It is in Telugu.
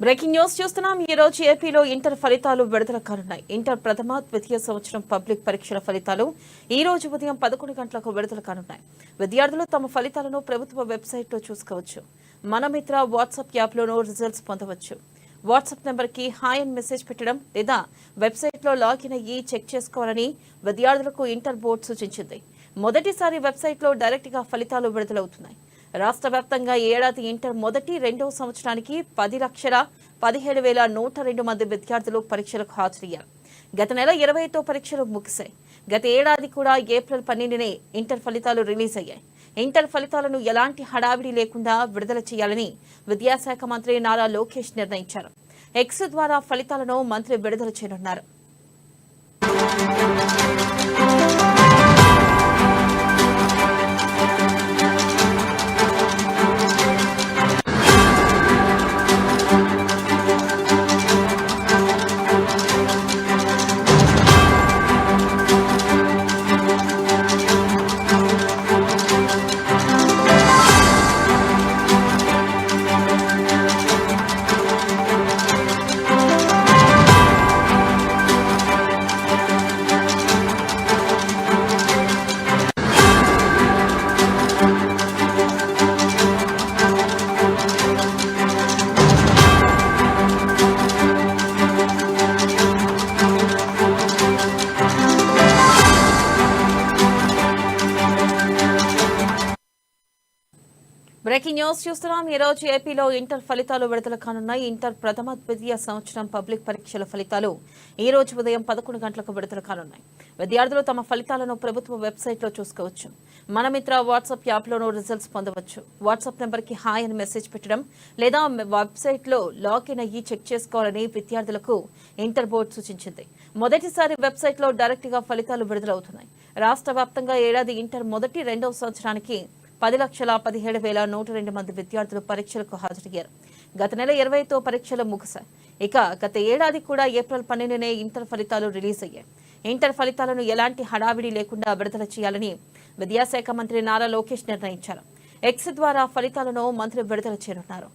బ్రేకింగ్ న్యూస్ చూస్తున్నాం. ఈ రోజు ఏపీలో ఇంటర్ ఫలితాలు విడుదల కానున్నాయి. ఇంటర్ ప్రథమ ద్వితీయ సంవత్సరం పబ్లిక్ పరీక్షల ఫలితాలు ఈ రోజు ఉదయం 11 గంటలకు విడుదల కానున్నాయి. విద్యార్థులు తమ ఫలితాలను ప్రభుత్వ వెబ్సైట్లో చూసుకోవచ్చు. మన మిత్ర వాట్సాప్ యాప్లోనూ రిజల్ట్స్ పొందవచ్చు. వాట్సాప్ నెంబర్కి హాయ్ అని మెసేజ్ పెట్టడం లేదా వెబ్సైట్లో లాగిన్ అయ్యి చెక్ చేసుకోవాలని విద్యార్థులకు ఇంటర్ బోర్డు సూచించింది. మొదటిసారి వెబ్సైట్లో డైరెక్ట్గా ఫలితాలు విడుదలవుతున్నాయి. రాష్ట్ర వ్యాప్తంగా ఏడాది ఇంటర్ మొదటి రెండవ సంవత్సరానికి 10,17,102 మంది విద్యార్థులు పరీక్షలకు హాజరయ్యారు. గత నెల 20తో పరీక్షలు ముగిశాయి. గత ఏడాది కూడా ఏప్రిల్ 12నే ఇంటర్ ఫలితాలు రిలీజ్ అయ్యాయి. ఇంటర్ ఫలితాలను ఎలాంటి హడావిడి లేకుండా విడుదల చేయాలని విద్యాశాఖ మంత్రి నారా లోకేష్ నిర్ణయించారు. ఎక్స్ ద్వారా ఫలితాలను మంత్రి విడుదల చేయనున్నారు. బ్రేకింగ్ న్యూస్ చూస్తున్నాం. ఈ రోజు ఏపీలో ఇంటర్ ఫలితాలు విడుదల కానున్నాయి. ఇంటర్ ప్రథమ ద్వితీయ సంవత్సరం పబ్లిక్ పరీక్షల ఫలితాలు ఈ రోజు ఉదయం 11 గంటలకు విడుదల కానున్నాయి. విద్యార్థులు తమ ఫలితాలను ప్రభుత్వ వెబ్సైట్లో చూసుకోవచ్చు. మన మిత్ర వాట్సాప్ యాప్లోనూ రిజల్ట్స్ పొందవచ్చు. వాట్సాప్ నెంబర్కి హాయ్ అని మెసేజ్ పెట్టడం లేదా వెబ్సైట్లో లాగిన్ అయ్యి చెక్ చేసుకోవాలని విద్యార్థులకు ఇంటర్ బోర్డు సూచించింది. మొదటిసారి వెబ్సైట్లో డైరెక్ట్గా ఫలితాలు విడుదలవుతున్నాయి. రాష్ట్ర వ్యాప్తంగా ఏడాది ఇంటర్ మొదటి రెండవ సంవత్సరానికి 10,17,102 మంది విద్యార్థులు పరీక్షలకు హాజరయ్యారు. గత నెల 20తో పరీక్షలు ముగిశాయి. ఇక గత ఏడాది కూడా ఏప్రిల్ 12నే ఇంటర్ ఫలితాలు రిలీజ్ అయ్యాయి. ఇంటర్ ఫలితాలను ఎలాంటి హడావిడి లేకుండా విడుదల చేయాలని విద్యాశాఖ మంత్రి నారా లోకేష్ నిర్ణయించారు. ఎక్స్ ద్వారా ఫలితాలను మంత్రి విడుదల చేయనున్నారు.